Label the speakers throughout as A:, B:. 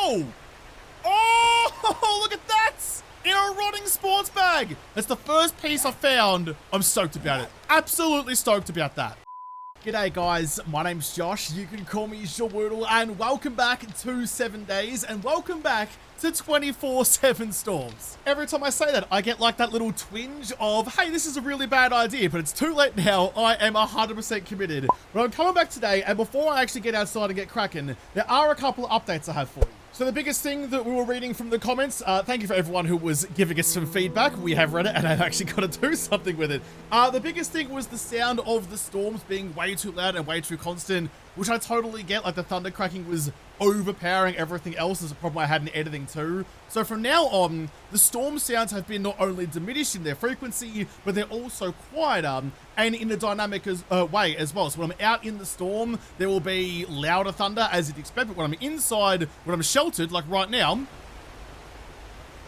A: Oh! Oh, look at that! In a rotting sports bag. That's the first piece I found. I'm stoked about it. Absolutely stoked about that. G'day guys, my name's Josh, you can call me JaWoodle, and welcome back to 7 days, and welcome back to 24/7 storms. Every time I say that, I get like that little twinge of, hey, this is a really bad idea, but it's too late now. I am 100% committed. But I'm coming back today, and before I actually get outside and get cracking, there are a couple of updates I have for you. So the biggest thing that we were reading from the comments, thank you for everyone who was giving us some feedback. We have read it and I've actually got to do something with it. The biggest thing was the sound of the storms being way too loud and way too constant, which I totally get. Like the thunder cracking was overpowering everything else. Is a problem I had in editing too. So from now on, the storm sounds have been not only diminished in their frequency, but they're also quieter and in a dynamic way as well. So when I'm out in the storm, there will be louder thunder as you'd expect, but when I'm inside, when I'm sheltered, like right now,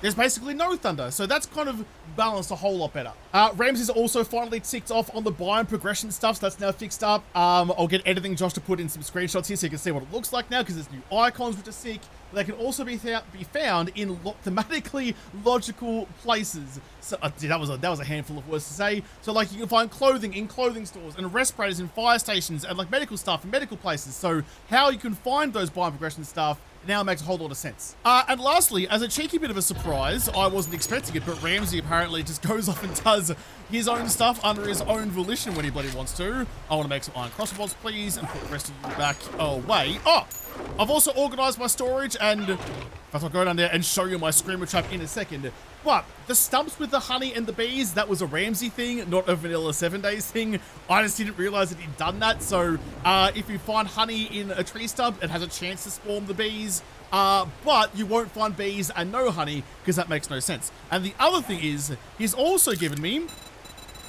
A: there's basically no thunder. So that's kind of balanced a whole lot better. Ramsay's also finally ticked off on the biome progression stuff, so that's now fixed up. I'll get editing Josh to put in some screenshots here so you can see what it looks like now, because there's new icons, which are sick. They can also be found in thematically logical places. So that was a handful of words to say. So like you can find clothing in clothing stores and respirators in fire stations and like medical stuff in medical places. So how you can find those biome progression stuff now makes a whole lot of sense. And lastly, as a cheeky bit of a surprise, I wasn't expecting it, but Ramsay apparently just goes off and does his own stuff under his own volition when he bloody wants to. I want to make some iron crossbows, please, and put the rest of you back away. Oh! I've also organized my storage, and I'll go down there and show you my screamer trap in a second. But the stumps with the honey and the bees, that was a Ramsay thing, not a vanilla 7 days thing. I just didn't realize that he'd done that. So if you find honey in a tree stump, it has a chance to spawn the bees. But you won't find bees and no honey, because that makes no sense. And the other thing is, he's also given me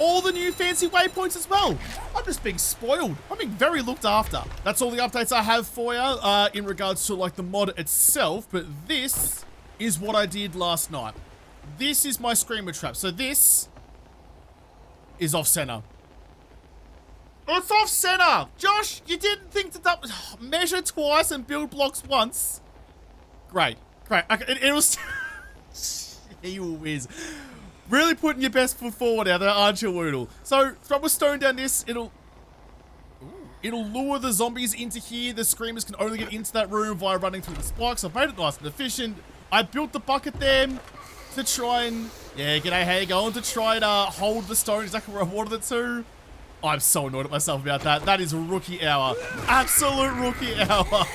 A: all the new fancy waypoints as well. I'm just being spoiled. I'm being very looked after. That's all the updates I have for you in regards to like the mod itself. But this is what I did last night. This is my screamer trap. So this is off center. It's off center. Josh, you didn't think to measure twice and build blocks once. Great. Okay, it was... You whiz. Really putting your best foot forward out there, aren't you, JaWoodle? So, throw a stone down this, it'll lure the zombies into here. The screamers can only get into that room via running through the spikes. I've made it nice and efficient. I built the bucket there to try and... Yeah, g'day, how you going? To try and hold the stone exactly where I wanted it to. I'm so annoyed at myself about that. That is rookie hour. Absolute rookie hour.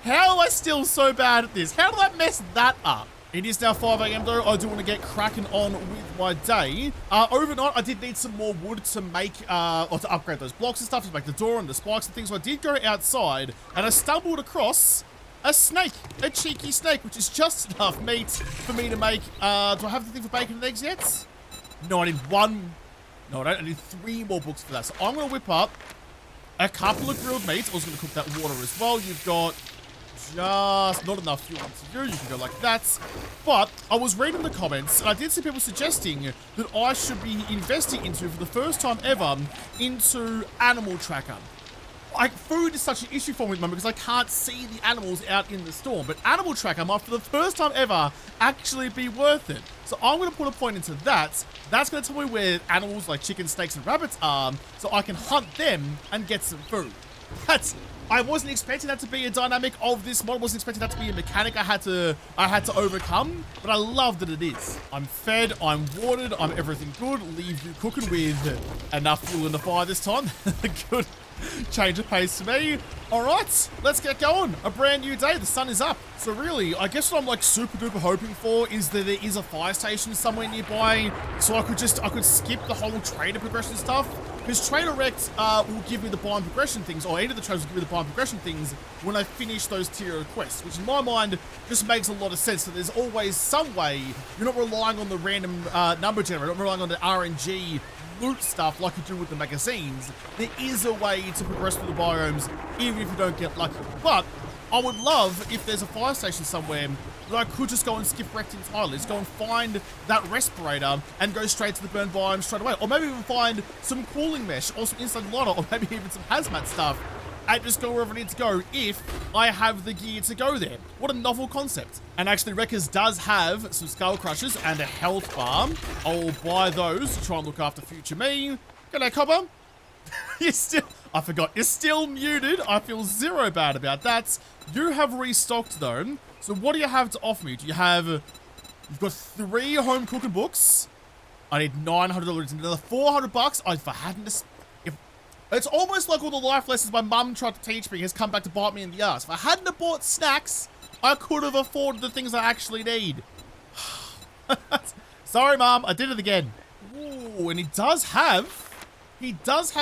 A: How am I still so bad at this? How did I mess that up? It is now 5 AM though. I do want to get cracking on with my day. Overnight, I did need some more wood to make, or to upgrade those blocks and stuff, to make the door and the spikes and things. So I did go outside and I stumbled across a snake, a cheeky snake, which is just enough meat for me to make, do I have the thing for bacon and eggs yet? No, I need one. No, I don't. I need 3 more books for that. So I'm going to whip up a couple of grilled meats. I was going to cook that water as well. You've got just not enough fuel to you. You can go like that. But I was reading the comments and I did see people suggesting that I should be investing into, for the first time ever, into animal tracker. Like, food is such an issue for me at the moment because I can't see the animals out in the storm. But animal tracker might, for the first time ever, actually be worth it. So I'm going to put a point into that. That's going to tell me where animals like chickens, snakes, and rabbits are, so I can hunt them and get some food. I wasn't expecting that to be a dynamic of this mod. I wasn't expecting that to be a mechanic I had to overcome, but I love that it is. I'm fed, I'm watered, I'm everything good. Leave you cooking with enough fuel in the fire this time. Good change of pace to me. All right, let's get going. A brand new day. The sun is up. So really, I guess what I'm like super duper hoping for is that there is a fire station somewhere nearby, so I could skip the whole trader progression stuff. Because Trader Rect will give me the biome progression things, or any of the traders will give me the biome progression things when I finish those tier quests, which in my mind just makes a lot of sense. So there's always some way you're not relying on the random number generator, not relying on the RNG loot stuff like you do with the magazines. There is a way to progress through the biomes, even if you don't get lucky. But I would love if there's a fire station somewhere that I could just go and skip Rect entirely. Just go and find that respirator and go straight to the burn biome straight away. Or maybe even find some cooling mesh or some inside ladder, or maybe even some hazmat stuff and just go wherever I need to go if I have the gear to go there. What a novel concept. And actually, Wreckers does have some skull crushers and a health bar. I'll buy those to try and look after future me. G'day, Copper. You're still, I forgot, you're still muted. I feel zero bad about that. You have restocked though. So what do you have to offer me? Do you have, you've got 3 home cooking books. I need $900 and another $400. If I hadn't, it's almost like all the life lessons my mum tried to teach me has come back to bite me in the ass. If I hadn't have bought snacks, I could have afforded the things I actually need. Sorry, Mum, I did it again. Ooh, and he does have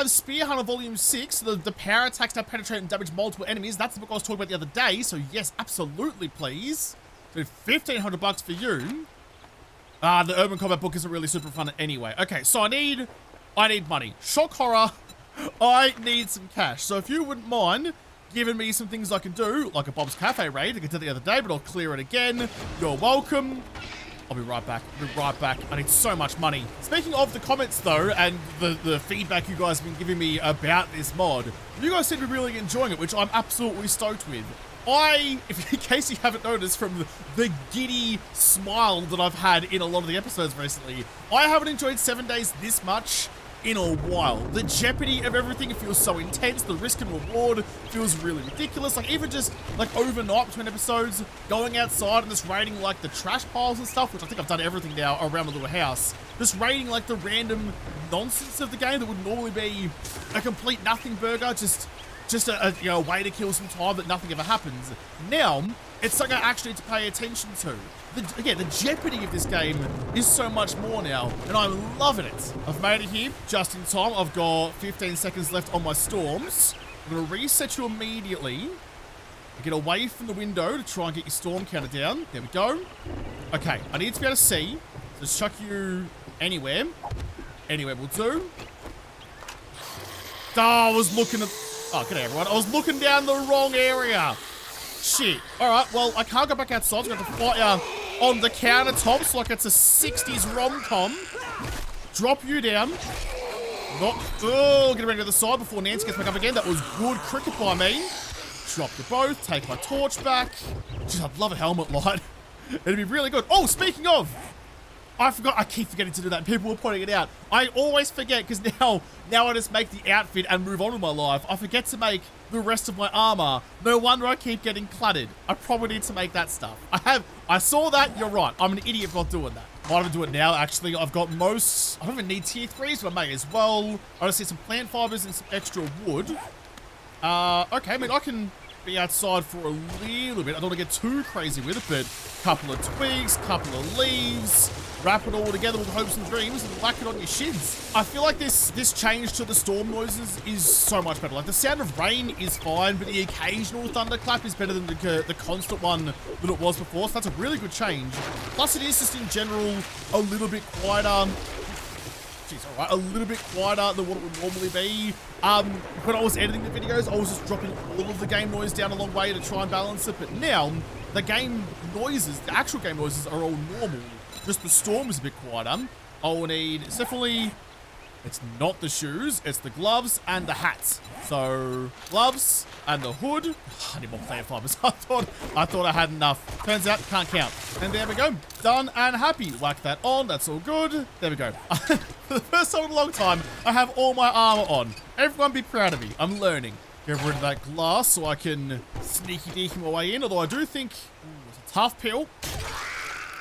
A: Spear Hunter Volume 6. The power attacks now penetrate and damage multiple enemies. That's the book I was talking about the other day. So yes, absolutely, please. So $1,500 for you. The Urban Combat book isn't really super fun anyway. Okay, so I need money. Shock Horror. I need some cash. So if you wouldn't mind giving me some things I can do, like a Bob's Cafe raid, I did the other day, but I'll clear it again. You're welcome. I'll be right back. I need so much money. Speaking of the comments though, and the feedback you guys have been giving me about this mod, you guys seem to be really enjoying it, which I'm absolutely stoked with. In case you haven't noticed from the giddy smile that I've had in a lot of the episodes recently, I haven't enjoyed 7 days this much in a while. The jeopardy of everything feels so intense. The risk and reward feels really ridiculous. Like even just like overnight between episodes, going outside and just raiding like the trash piles and stuff, which I think I've done everything now around the little house. Just raiding like the random nonsense of the game that would normally be a complete nothing burger, just a way to kill some time that nothing ever happens. Now, it's something I actually need to pay attention to. The jeopardy of this game is so much more now, and I'm loving it. I've made it here just in time. I've got 15 seconds left on my storms. I'm going to reset you immediately. Get away from the window to try and get your storm counter down. There we go. Okay, I need to be able to see. So just chuck you anywhere. Anywhere will do. Oh, I was looking at... Oh, good day, everyone. I was looking down the wrong area. Shit. Alright, well, I can't go back outside. So I'm going to fight on the countertops like it's a 60s rom-com. Drop you down. Oh, get around to the side before Nancy gets back up again. That was good cricket by me. Drop you both. Take my torch back. Jeez, I'd love a helmet light. It'd be really good. Oh, speaking of... I forgot. I keep forgetting to do that. People were pointing it out. I always forget because now I just make the outfit and move on with my life. I forget to make the rest of my armor. No wonder I keep getting cluttered. I probably need to make that stuff. I saw that. You're right. I'm an idiot for not doing that. Might even do it now, actually. I've got most... I don't even need tier 3s, but I may as well. I just need some plant fibers and some extra wood. Okay, I mean, I can be outside for a little bit. I don't want to get too crazy with it, but a couple of twigs, couple of leaves, wrap it all together with hopes and dreams and whack it on your shins. I feel like this change to the storm noises is so much better. Like the sound of rain is fine, but the occasional thunderclap is better than the constant one that it was before. So that's a really good change. Plus it is just in general a little bit quieter. Alright, a little bit quieter than what it would normally be. When I was editing the videos, I was just dropping all of the game noise down a long way to try and balance it, but now the game noises, the actual game noises are all normal. Just the storm is a bit quieter. I'll need, it's definitely, it's not the shoes, it's the gloves and the hats. So, gloves and the hood. I need more plant fibers. I thought I had enough. Turns out, can't count. And there we go. Done and happy. Whack that on. That's all good. There we go. For the first time in a long time, I have all my armor on. Everyone be proud of me. I'm learning. Get rid of that glass so I can sneaky-deaky my way in. Although I do think it's a tough pill.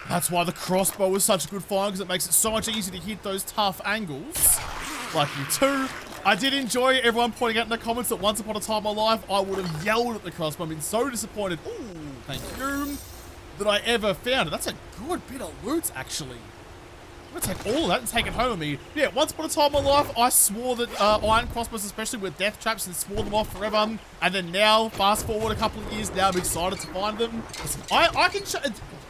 A: That's why the crossbow is such a good find, because it makes it so much easier to hit those tough angles. Like you too. I did enjoy everyone pointing out in the comments that once upon a time in my life, I would have yelled at the crossbow. I've been so disappointed. Ooh, thank you. That I ever found it. That's a good bit of loot, actually. I'm going to take all of that and take it home with me. Yeah, once upon a time in my life, I swore that iron crossbows, especially with death traps, and swore them off forever. And then now, fast forward a couple of years, now I'm excited to find them. Listen, I can...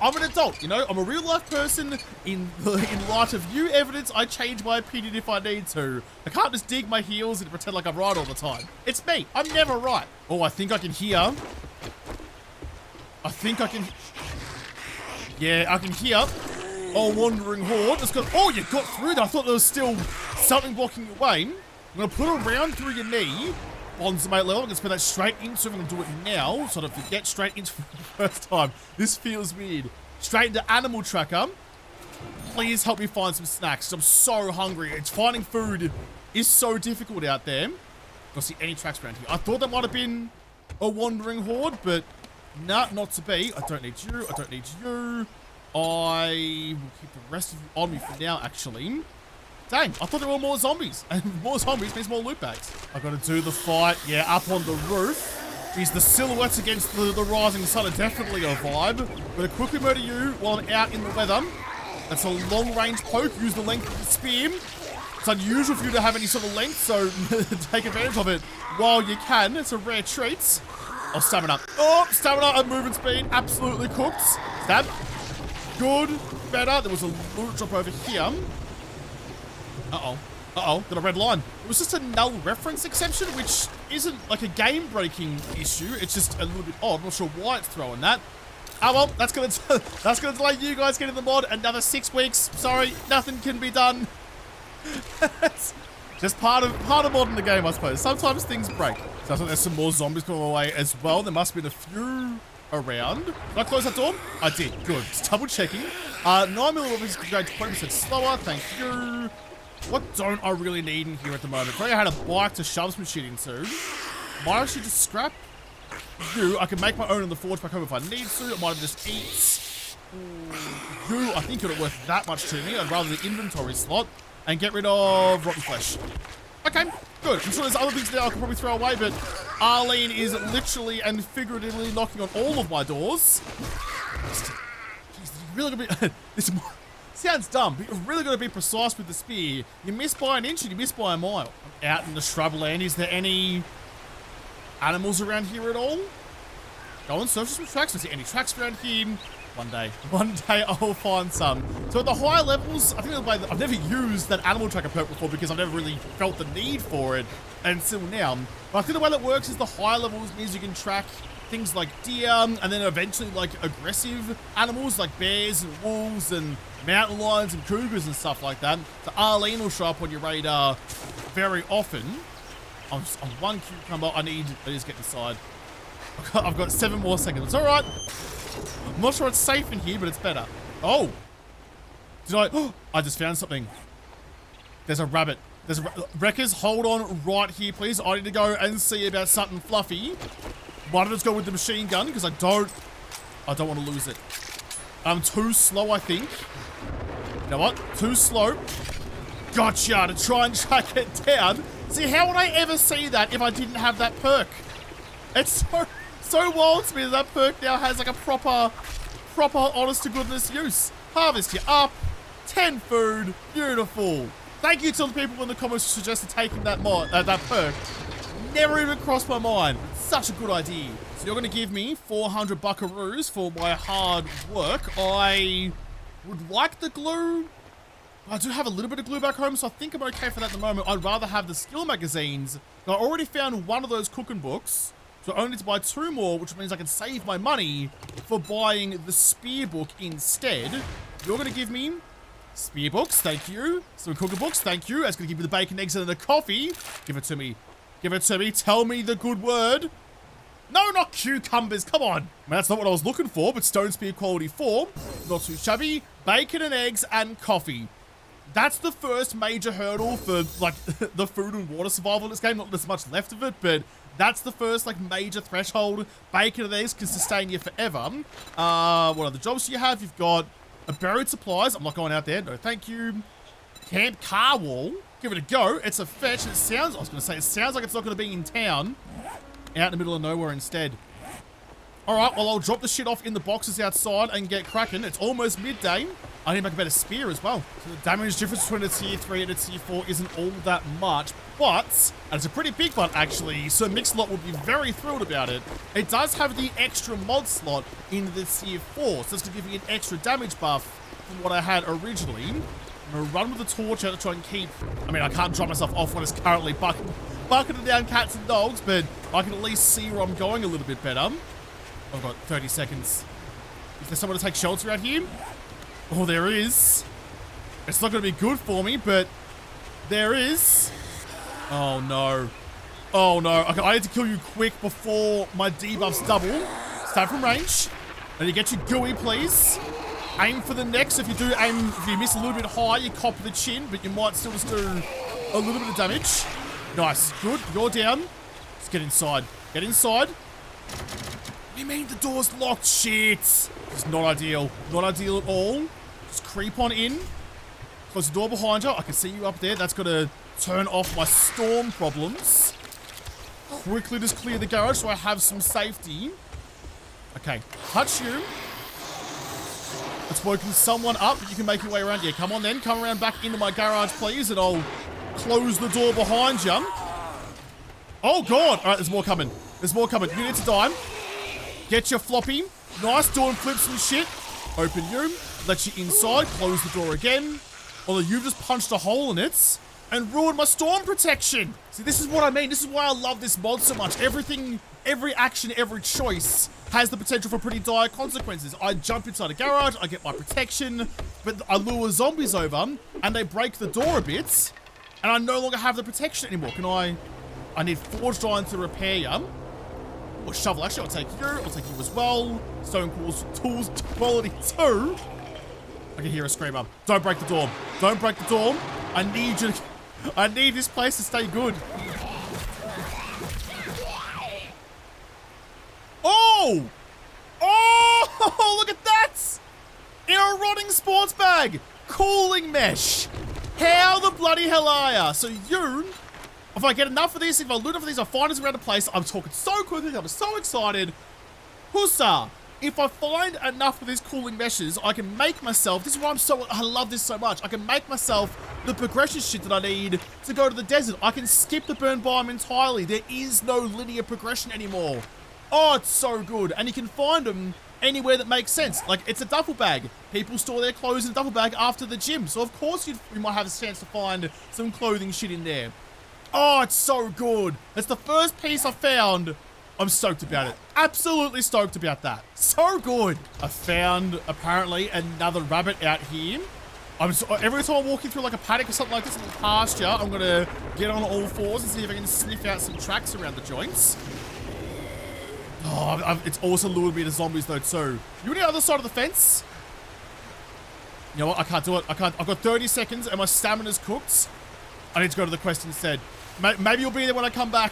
A: I'm an adult, you know? I'm a real life person. In light of new evidence, I change my opinion if I need to. I can't just dig my heels and pretend like I'm right all the time. It's me. I'm never right. Oh, I think I can hear. Yeah, I can hear. Oh, wandering horde. Oh, you got through that. I thought there was still something blocking your way. I'm going to put a round through your knee. bonds mate level. I'm gonna spend that straight into it. I'm gonna do it now, so I don't forget. Straight into it for the first time. This feels weird. Straight into animal tracker. Please help me find some snacks. I'm so hungry. It's finding food is so difficult out there. Don't see any tracks around here. I thought that might have been a wandering horde, but nah, not to be. I don't need you. I don't need you. I will keep the rest of you on me for now, actually. Dang, I thought there were more zombies. And more zombies means more loot bags. I gotta do the fight, yeah, up on the roof. Geez, the silhouettes against the rising sun are definitely a vibe. Gotta quickly murder you while I'm out in the weather. That's a long-range poke. Use the length of the spear. It's unusual for you to have any sort of length, so take advantage of it while you can. It's a rare treat. Oh, stamina. Oh, stamina and movement speed. Absolutely cooked. Stab. Good. Better. There was a loot drop over here. Uh-oh. Uh-oh. Got a red line. It was just a null reference exception, which isn't like a game-breaking issue. It's just a little bit odd. I'm not sure why it's throwing that. Oh, well, that's gonna delay you guys getting the mod another 6 weeks. Sorry, nothing can be done. Just part of modding the game, I suppose. Sometimes things break. So I think there's some more zombies coming away as well. There must have been a few around. Did I close that door? I did. Good. Just double checking. 9mm is going to 20% slower. Thank you. What don't I really need in here at the moment? If I had a bike to shove some shit into, might actually just scrap you. I can make my own in the forge back home if I need to. I might have just eat you. I think it would worth that much to me. I'd rather the inventory slot and get rid of rotten flesh. Okay, good. I'm sure there's other things there I could probably throw away, but Arlene is literally and figuratively knocking on all of my doors. Jeez, you're really gonna be... this sounds dumb, but you're really gonna be precise with the spear. You miss by an inch and you miss by a mile. I'm out in the shrubland. Is there any animals around here at all? Go and search for some tracks. Is there any tracks around here? One day I'll find some. So at the higher levels, I think I've never used that animal tracker perk before because I've never really felt the need for it until now. But I think the way that works is the higher levels means you can track things like deer and then eventually like aggressive animals like bears and wolves and mountain lions and cougars and stuff like that. So Arlene will show up on your radar very often. I'm one cucumber. I need to get inside. I've got 7 more seconds. It's all right. I'm not sure it's safe in here, but it's better. Oh. Did I... Oh, I just found something. There's a rabbit. There's a... Wreckers, hold on right here, please. I need to go and see about something fluffy. Might just go with the machine gun, because I don't want to lose it. I'm too slow, I think. You know what? Too slow. Gotcha, to try and track it down. See, how would I ever see that if I didn't have that perk? It's so wild to me that perk now has like a proper honest to goodness use. Harvest you up, 10 food, beautiful. Thank you to the people in the comments who suggested taking that that perk. Never even crossed my mind. Such a good idea. So you're gonna give me 400 buckaroos for my hard work. I would like the glue. I do have a little bit of glue back home, so I think I'm okay for that at the moment. I'd rather have the skill magazines. I already found one of those cooking books. So I only need to buy 2 more, which means I can save my money for buying the spear book instead. You're going to give me spear books, thank you. Some cooking books, thank you. That's going to give me the bacon, eggs, and the coffee. Give it to me. Give it to me. Tell me the good word. No, not cucumbers. Come on. I mean, that's not what I was looking for, but stone spear quality 4. Not too shabby. Bacon and eggs and coffee. That's the first major hurdle for, like, the food and water survival in this game. Not there's much left of it, but that's the first, like, major threshold. Bacon and eggs can sustain you forever. What other jobs do you have? You've got a buried supplies. I'm not going out there. No, thank you. Camp car wall. Give it a go. It's a fetch. It sounds, I was going to say, it sounds like it's not going to be in town. Out in the middle of nowhere instead. Alright, well, I'll drop the shit off in the boxes outside and get cracking. It's almost midday. I need to make a better spear as well. So the damage difference between a tier 3 and a tier 4 isn't all that much, but, and it's a pretty big one actually, so Mixlot will be very thrilled about it. It does have the extra mod slot in the tier 4, so it's going to give me an extra damage buff from what I had originally. I'm going to run with the torch out to try and keep, I mean, I can't drop myself off when it's currently bucketing down cats and dogs, but I can at least see where I'm going a little bit better. I've got 30 seconds. Is there someone to take shelter out here? Oh, there is. It's not going to be good for me, but there is. Oh, no. Oh no, okay, I need to kill you quick before my debuffs double. Start from range. And you get your gooey, please. Aim for the neck, so if you do aim, if you miss a little bit high, you cop the chin, but you might still just do a little bit of damage. Nice, good, you're down. Let's get inside. Get inside. You mean the door's locked? Shit. It's not ideal. Not ideal at all. Just creep on in. Close the door behind you. I can see you up there. That's gonna turn off my storm problems. Quickly just clear the garage so I have some safety. Okay, touch you. It's woken someone up. You can make your way around. Yeah, come on then. Come around back into my garage, please, and I'll close the door behind you. Oh, God. All right, there's more coming. There's more coming. You need to die. Get your floppy. Nice, doing flips and shit. Open you. Let you inside. Close the door again. Although you've just punched a hole in it and ruined my storm protection. See, this is what I mean. This is why I love this mod so much. Everything, every action, every choice has the potential for pretty dire consequences. I jump inside a garage, I get my protection, but I lure zombies over and they break the door a bit and I no longer have the protection anymore. Can I need forged iron to repair you. Or shovel, actually, I'll take you as well. Stone tools quality 2. I can hear a screamer. Don't break the door. Don't break the door. I need this place to stay good. Oh! Oh! Look at that! In a rotting sports bag! Cooling mesh! How the bloody hell are ya? So you, if I get enough of this, if I loot enough of these, I find us around a place. I'm talking so quickly, I'm so excited. Hussa! If I find enough of these cooling meshes, I can make myself, this is why I love this so much. I can make myself the progression shit that I need to go to the desert. I can skip the burn biome entirely. There is no linear progression anymore. Oh, it's so good. And you can find them anywhere that makes sense. Like, it's a duffel bag. People store their clothes in a duffel bag after the gym. So, of course, you might have a chance to find some clothing shit in there. Oh, it's so good. It's the first piece I found. I'm stoked about it. Absolutely stoked about that. So good. I found, apparently, another rabbit out here. Every time I'm walking through like a paddock or something like this in the pasture, I'm going to get on all fours and see if I can sniff out some tracks around the joints. Oh, it's also lured me to zombies though too. You on the other side of the fence? You know what? I can't do it. I can't. I've got 30 seconds and my stamina's cooked. I need to go to the quest instead. Maybe you'll be there when I come back.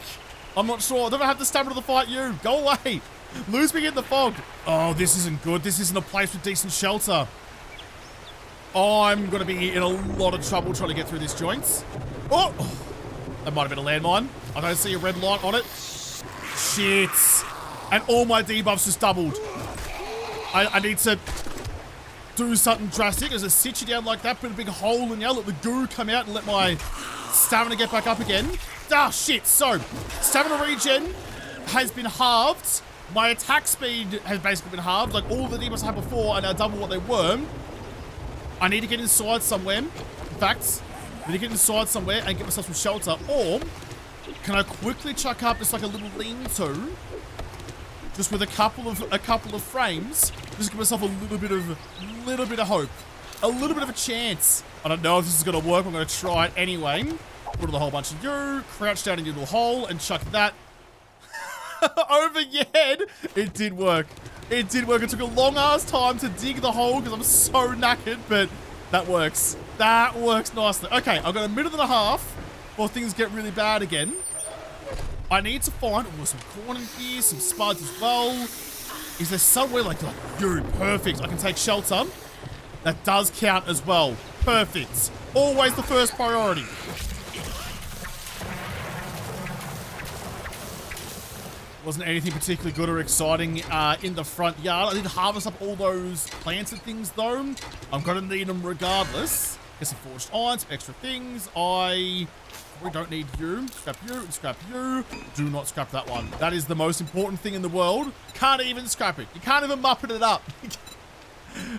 A: I'm not sure. I don't have the stamina to fight you. Go away. Lose me in the fog. Oh, this isn't good. This isn't a place with decent shelter. I'm going to be in a lot of trouble trying to get through this joint. Oh! That might have been a landmine. I don't see a red light on it. Shit. And all my debuffs just doubled. I need to do something drastic. As I sit you down like that, put a big hole in you, let the goo come out and let my stamina get back up again. Ah, shit. So, stamina regen has been halved. My attack speed has basically been halved. Like, all the debuffs I had before are now double what they were. I need to get inside somewhere. In fact, I need to get inside somewhere and get myself some shelter. Or, can I quickly chuck up just like a little lean-to? Just with a couple of frames. Just give myself a little bit of hope. A little bit of a chance. I don't know if this is going to work. I'm going to try it anyway. Put a whole bunch of you. Crouch down in your little hole and chuck that over your head. It did work. It did work. It took a long ass time to dig the hole because I'm so knackered, but that works. That works nicely. Okay, I've got a minute and a half before things get really bad again. I need to find some corn in here, some spuds as well. Is there somewhere like you? Perfect. I can take shelter. That does count as well. Perfect. Always the first priority. Wasn't anything particularly good or exciting in the front yard. I did harvest up all those plants and things though. I'm going to need them regardless. Get some forged iron, some extra things. We don't need you. Scrap you and scrap you. Do not scrap that one. That is the most important thing in the world. Can't even scrap it. You can't even muppet it up.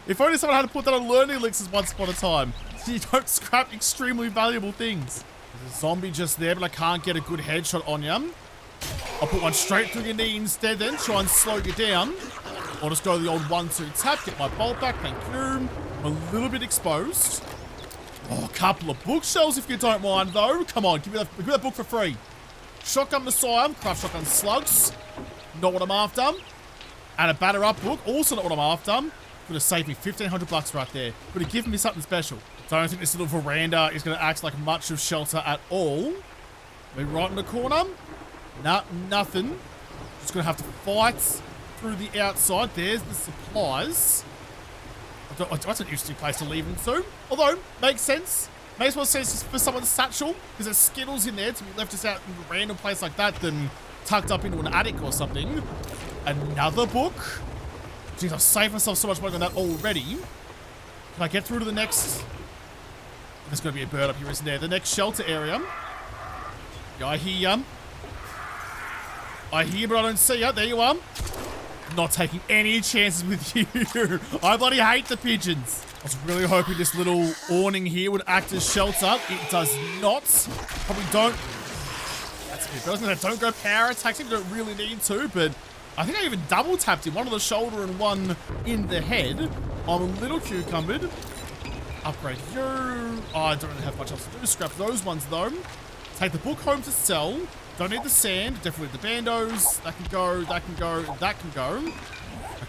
A: If only someone had to put that on learning elixirs once upon a time. You don't scrap extremely valuable things. There's a zombie just there, but I can't get a good headshot on you. I'll put one straight through your knee instead then. Try and slow you down. I'll just go the old 1-2 tap. Get my bolt back. Thank you. I'm a little bit exposed. Oh, a couple of bookshelves if you don't mind though. Come on, give me that book for free. Shotgun Messiah, craft shotgun slugs. Not what I'm after. And a batter up book, also not what I'm after. Could have saved me 1,500 bucks right there. Could have given me something special. So I don't think this little veranda is going to act like much of shelter at all. We're right in the corner. Nothing. Just going to have to fight through the outside. There's the supplies. That's an interesting place to leave them to. Although, makes sense. Makes more sense for someone's satchel, because there's Skittles in there to be left us out in a random place like that than tucked up into an attic or something. Another book. Jeez, I've saved myself so much money on that already. Can I get through to the next? There's going to be a bird up here, isn't there? The next shelter area. Yeah, I hear ya. I hear, but I don't see ya. There you are. Not taking any chances with you. I bloody hate the pigeons. I was really hoping this little awning here would act as shelter. It does not. Probably don't. That's a bit better. Don't go power attacks. You don't really need to, but I think I even double tapped him. One on the shoulder and one in the head. I'm a little cucumbered. Upgrade you. Oh, I don't really have much else to do. Scrap those ones though. Take the book home to sell. Don't need the sand. Definitely the bandos. That can go. That can go. That can go.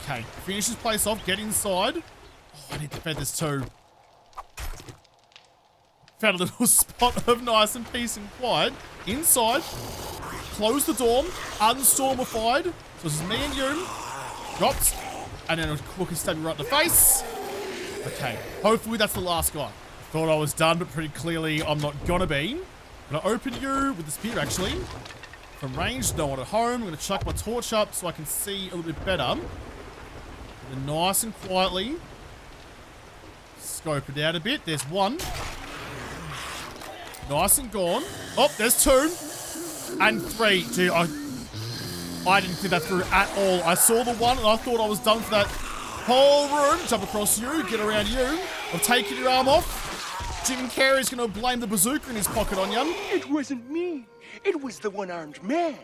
A: Okay. Finish this place off. Get inside. Oh, I need the feathers too. Found a little spot of nice and peace and quiet. Inside. Close the door. Unstormified. So this is me and you. Dropped. And then a crook can stab you right in the face. Okay. Hopefully that's the last guy. Thought I was done, but pretty clearly I'm not gonna be. I'm gonna open you with the spear actually. From range, no one at home. I'm gonna chuck my torch up so I can see a little bit better. And nice and quietly. Scope it out a bit. There's one. Nice and gone. Oh, there's two. And three. Gee, I didn't think that through at all. I saw the one and I thought I was done for that whole room. Jump across you, get around you. I've taken your arm off. Jim Carrey's gonna blame the bazooka in his pocket on you.
B: It wasn't me. It was the one-armed man.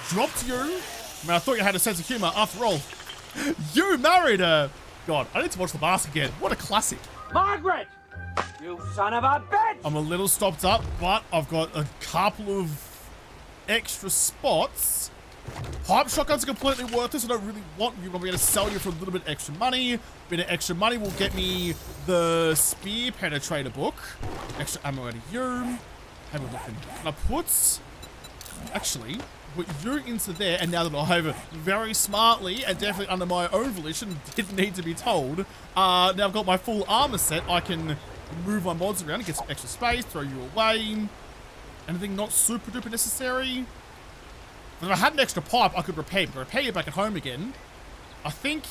A: Dropped you. I mean, I thought you had a sense of humor. After all, you married her. God, I need to watch The Mask again. What a classic.
C: Margaret! You son of a bitch!
A: I'm a little stopped up, but I've got a couple of extra spots. Pipe shotguns are completely worthless. I don't really want you. I'm going to sell you for a little bit extra money. A bit of extra money will get me the spear penetrator book. Extra ammo out of you. Have a look. Can I put... Actually, put you into there, and now that I've very smartly and definitely under my own volition, didn't need to be told, now I've got my full armor set, I can move my mods around and get some extra space, throw you away. Anything not super duper necessary? If I had an extra pipe, I could repair you back at home again. I think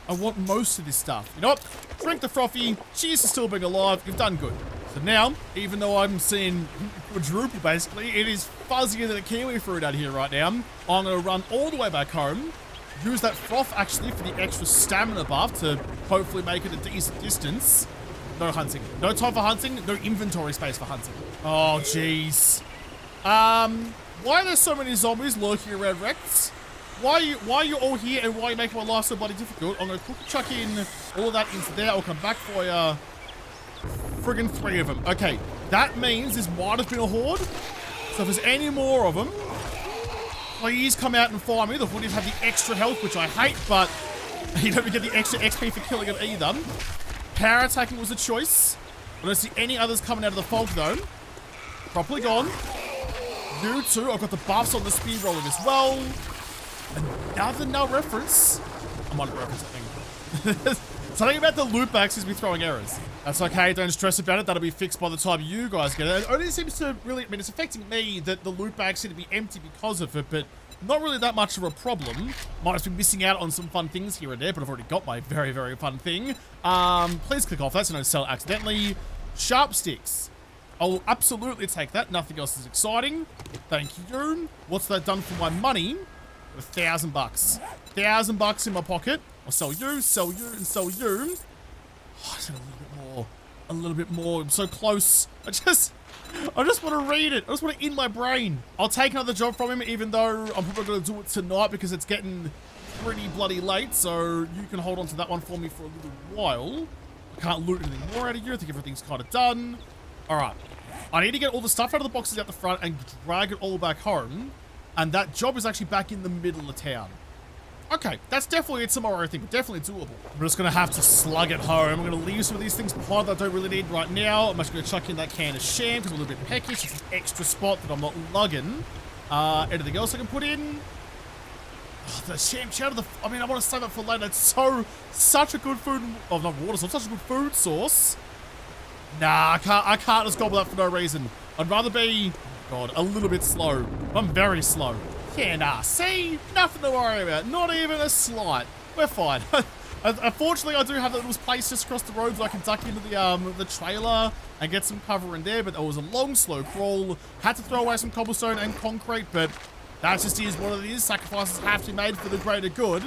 A: I want most of this stuff. You know what? Drink the frothy. Cheers to still being alive. You've done good. So now, even though I'm seeing quadruple basically, it is fuzzier than a kiwi fruit out here right now. I'm going to run all the way back home. Use that froth actually for the extra stamina buff to hopefully make it a decent distance. No hunting. No time for hunting. No inventory space for hunting. Oh, jeez. Why are there so many zombies lurking around Rex? Why are you all here and why are you making my life so bloody difficult? I'm going to chuck in all of that into there. I'll come back for you. Friggin' 3 of them. Okay, that means this might have been a horde. So if there's any more of them, please come out and find me. The hoodies have the extra health, which I hate, but you don't get the extra XP for killing it either. Power attacking was a choice. I don't see any others coming out of the fog though. Properly gone. You too. I've got the buffs on the speed rolling as well. Another null reference. I might have broken something. Something about the loot bag seems to be throwing errors. That's okay. Don't stress about it. That'll be fixed by the time you guys get it. It only seems to really, I mean, it's affecting me that the loot bags seem to be empty because of it, but not really that much of a problem. Might have been missing out on some fun things here and there, but I've already got my very, very fun thing. Please click off that so I don't sell it accidentally. Sharp sticks. I'll absolutely take that. Nothing else is exciting. Thank you. What's that done for my money? $1,000. $1,000 in my pocket. I'll sell you, and sell you. Oh, I just need a little bit more. A little bit more. I'm so close. I just want to read it. I just want it in my brain. I'll take another job from him, even though I'm probably going to do it tonight because it's getting pretty bloody late. So you can hold on to that one for me for a little while. I can't loot anything more out of you. I think everything's kind of done. All right. I need to get all the stuff out of the boxes out the front and drag it all back home. And that job is actually back in the middle of town. Okay, that's definitely a tomorrow thing, but definitely doable. I'm just going to have to slug it home. I'm going to leave some of these things behind that I don't really need right now. I'm just going to chuck in that can of sham because I'm a little bit peckish. It's an extra spot that I'm not lugging. Anything else I can put in? Oh, the sham chowder, I mean, I want to save that for later. It's such a good food, oh, not water source, such a good food source. Nah, I can't just gobble that for no reason. I'd rather be, oh God, a little bit slow. I'm very slow. Yeah, nah, see? Nothing to worry about. Not even a slight. We're fine. Unfortunately, I do have that little place just across the road that I can duck into the trailer and get some cover in there, but it was a long, slow crawl. Had to throw away some cobblestone and concrete, but that just is what it is. Sacrifices have to be made for the greater good.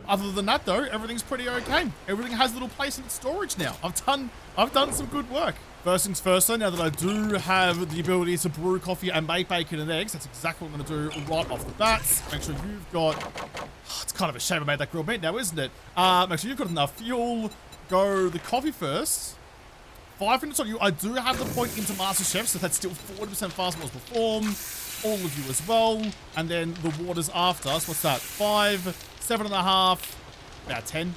A: Other than that, though, everything's pretty okay. Everything has a little place in its storage now. I've done some good work. First things first, though, now that I do have the ability to brew coffee and make bacon and eggs, that's exactly what I'm going to do right off the bat. Make sure you've got... Oh, it's kind of a shame I made that grilled meat now, isn't it? Make sure you've got enough fuel. Go the coffee first. 5 minutes on you. I do have the point into Master Chef, so that's still 40% faster than was before. All of you as well. And then the water's after. So what's that? 5, 7.5, about 10.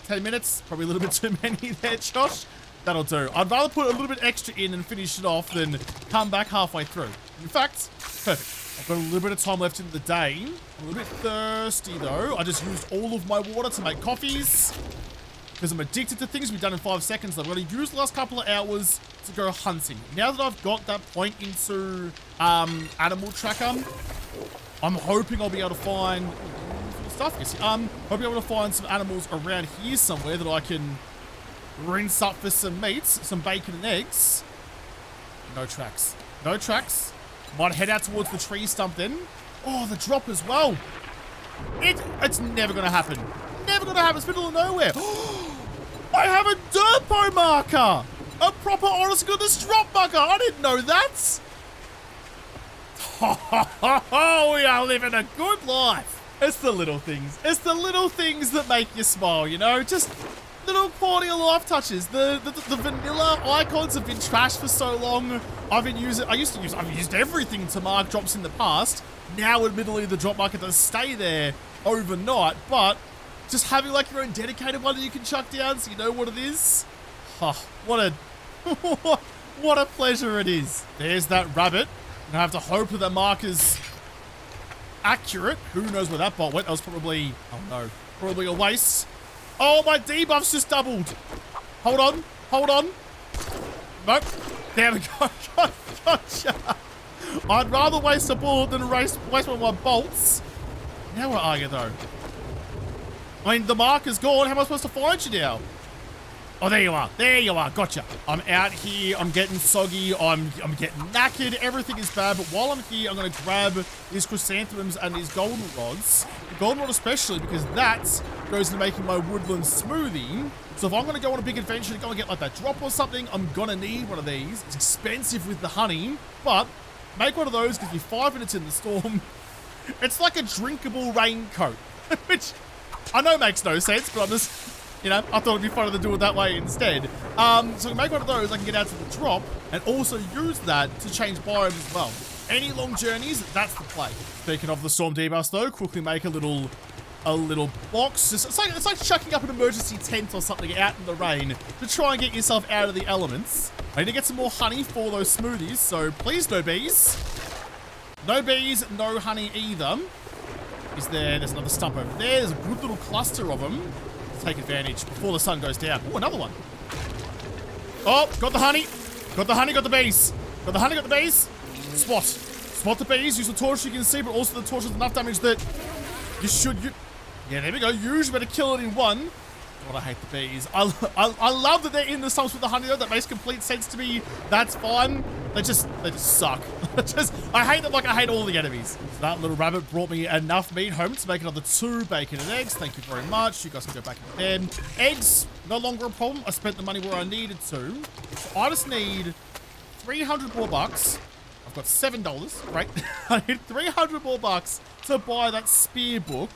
A: 10 minutes. Probably a little bit too many there, Josh. That'll do. I'd rather put a little bit extra in and finish it off than come back halfway through. In fact, perfect. I've got a little bit of time left in the day. I'm a little bit thirsty, though. I just used all of my water to make coffees because I'm addicted to things we've done in 5 seconds. I'm going to use the last couple of hours to go hunting. Now that I've got that point into animal tracker, I'm hoping I'll be able to find stuff. Yes, I'll be able to find some animals around here somewhere that I can rinse up for some meats, some bacon and eggs. No tracks. No tracks. Might head out towards the tree stump then. Oh, the drop as well. It's never going to happen. Never going to happen. It's middle of nowhere. I have a derpo marker. A proper honest to goodness drop marker. I didn't know that. We are living a good life. It's the little things. It's the little things that make you smile, you know? Just little quality of life touches. The vanilla icons have been trashed for so long. I've used everything to mark drops in the past. Now, admittedly, the drop marker does stay there overnight, but just having like your own dedicated one that you can chuck down so you know what it is. Oh, what a pleasure it is. There's that rabbit. I'm gonna have to hope that the marker's accurate. Who knows where that bot went? That was probably, oh no, probably a waste. Oh, my debuffs just doubled. Hold on. Hold on. Nope. There we go. Gotcha. I'd rather waste a bullet than waste one of my bolts. Now where are you, though? I mean, the marker's gone. How am I supposed to find you now? Oh, there you are. There you are. Gotcha. I'm out here. I'm getting soggy. I'm getting knackered. Everything is bad. But while I'm here, I'm going to grab these chrysanthemums and these golden rods. The golden rod especially because that goes into making my woodland smoothie. So if I'm going to go on a big adventure to go and get like that drop or something, I'm going to need one of these. It's expensive with the honey, but make one of those, gives me 5 minutes in the storm. It's like a drinkable raincoat, which I know makes no sense, but I'm just... You know, I thought it'd be funner to do it that way instead. So to make one of those, I can get out to the drop and also use that to change biomes as well. Any long journeys, that's the play. Speaking of the storm debuffs though, quickly make a little box. It's like chucking up an emergency tent or something out in the rain to try and get yourself out of the elements. I need to get some more honey for those smoothies, so please no bees. No bees, no honey either. There's another stump over there. There's a good little cluster of them. Take advantage before the sun goes down. Oh, another one. Oh, got the honey. Got the honey, got the bees. Got the honey, got the bees. Spot the bees. Use the torch so you can see, but also the torch has enough damage that you should... Yeah, there we go. Usually better kill it in one. God, I hate the bees. I love that they're in the stumps with the honey, though. That makes complete sense to me. That's fine. They just suck. I hate them like I hate all the enemies. So that little rabbit brought me enough meat home to make another 2 bacon and eggs. Thank you very much. You guys can go back in bed. Eggs, no longer a problem. I spent the money where I needed to. So I just need 300 more bucks. I've got $7. Great. I need 300 more bucks to buy that spear book.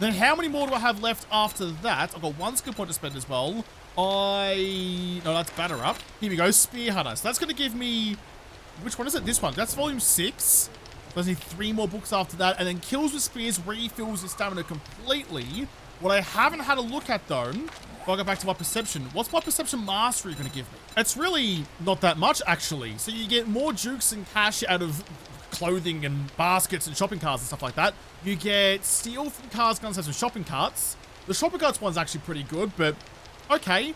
A: Then how many more do I have left after that? I've got 1 skill point to spend as well. No, that's batter up. Here we go, spear hunter. So that's going to give me, which one is it? This one. That's volume 6. There's need 3 more books after that, and then kills with spears refills your stamina completely. What I haven't had a look at though, if I go back to my perception, what's my perception mastery going to give me? It's really not that much actually. So you get more jukes and cash out of clothing and baskets and shopping carts and stuff like that. You get steel from cars, guns, and shopping carts. The shopping carts one's actually pretty good, but okay.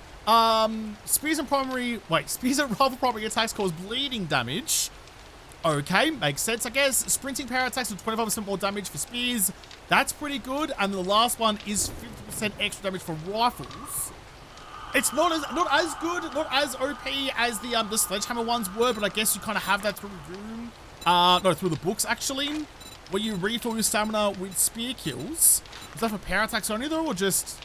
A: Spears and rifle primary attacks cause bleeding damage. Okay, makes sense, I guess. Sprinting power attacks with 25% more damage for spears. That's pretty good. And the last one is 50% extra damage for rifles. It's not as good, not as OP as the sledgehammer ones were, but I guess you kind of have that through Doom. No, through the books actually, where you refill your stamina with spear kills. Is that for power attacks only though, or just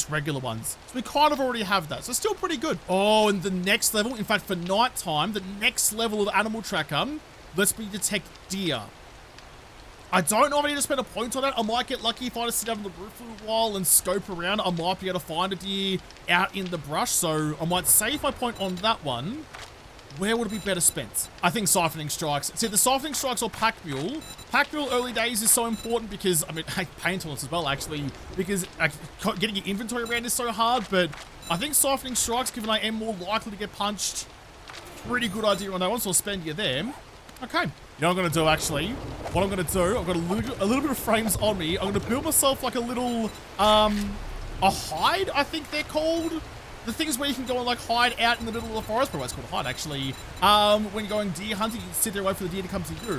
A: regular ones? So we kind of already have that, so still pretty good. Oh, and the next level, in fact for nighttime, the next level of animal tracker lets me detect deer. I don't know if I need to spend a point on that. I might get lucky if I just sit down on the roof for a while and scope around. I might be able to find a deer out in the brush, so I might save my point on that one. Where would it be better spent? I think siphoning strikes. See, the siphoning strikes or pack mule. Pack mule early days is so important because, I mean, pain toilets as well, actually, because getting your inventory around is so hard, but I think siphoning strikes, given I am more likely to get punched, pretty good idea on that one, so I'll spend you there. Okay. You know what I'm going to do, actually? What I'm going to do, I've got a little bit of frames on me. I'm going to build myself like a little, a hide, I think they're called. The things where you can go and like hide out in the middle of the forest, probably it's called a hide actually. When you're going deer hunting, you can sit there and wait for the deer to come to you.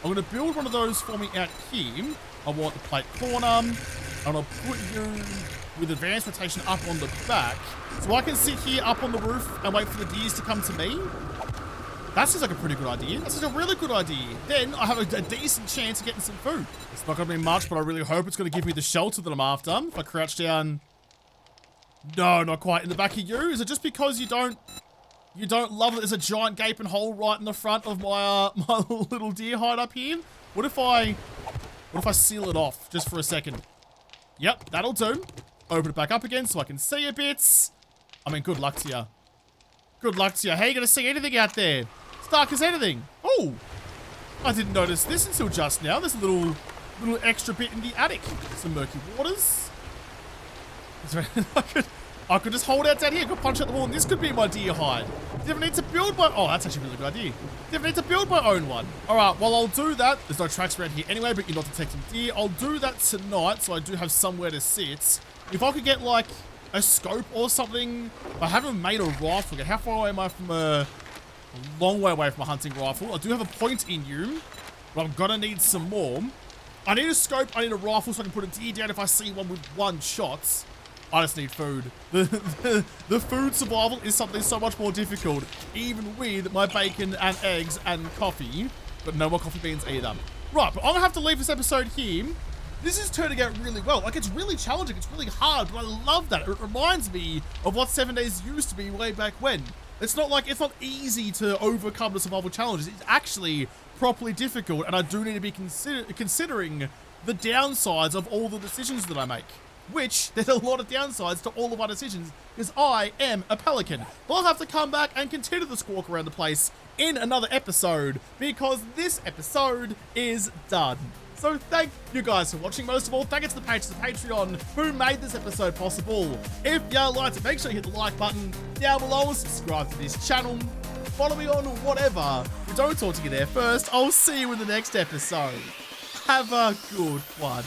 A: I'm going to build one of those for me out here. I want the plate corner. I'm going to put you with advanced rotation up on the back. So I can sit here up on the roof and wait for the deers to come to me. That seems like a pretty good idea. That seems a really good idea. Then I have a decent chance of getting some food. It's not going to be much, but I really hope it's going to give me the shelter that I'm after. If I crouch down... No, not quite. In the back of you? Is it just because you don't love that there's a giant gaping hole right in the front of my my little deer hide up here? What if I seal it off just for a second? Yep, that'll do. Open it back up again so I can see a bit. I mean, good luck to you. Good luck to you. How are you gonna see anything out there? It's dark as anything. Oh, I didn't notice this until just now. There's a little extra bit in the attic. Some murky waters. I could just hold out down here, go punch out the wall, and this could be my deer hide. Do you ever need to build my... Oh, that's actually a really good idea. Do you ever need to build my own one? All right, well, I'll do that. There's no tracks around here anyway, but you're not detecting deer. I'll do that tonight, so I do have somewhere to sit. If I could get, like, a scope or something... I haven't made a rifle yet. How far away am I from a long way away from a hunting rifle? I do have a point in you, but I'm gonna need some more. I need a scope, I need a rifle so I can put a deer down if I see one with one shot. I just need food. The food survival is something so much more difficult, even with my bacon and eggs and coffee, but no more coffee beans either. Right, but I'm gonna have to leave this episode here. This is turning out really well. Like, it's really challenging, it's really hard, but I love that. It reminds me of what 7 days used to be way back when. It's not easy to overcome the survival challenges. It's actually properly difficult, and I do need to be considering the downsides of all the decisions that I make. Which, there's a lot of downsides to all of our decisions, because I am a pelican. But I'll have to come back and continue the squawk around the place in another episode, because this episode is done. So thank you guys for watching. Most of all, thank you to the patrons of Patreon who made this episode possible. If you liked it, make sure you hit the like button down below and subscribe to this channel. Follow me on whatever. If I don't talk to you there first, I'll see you in the next episode. Have a good one.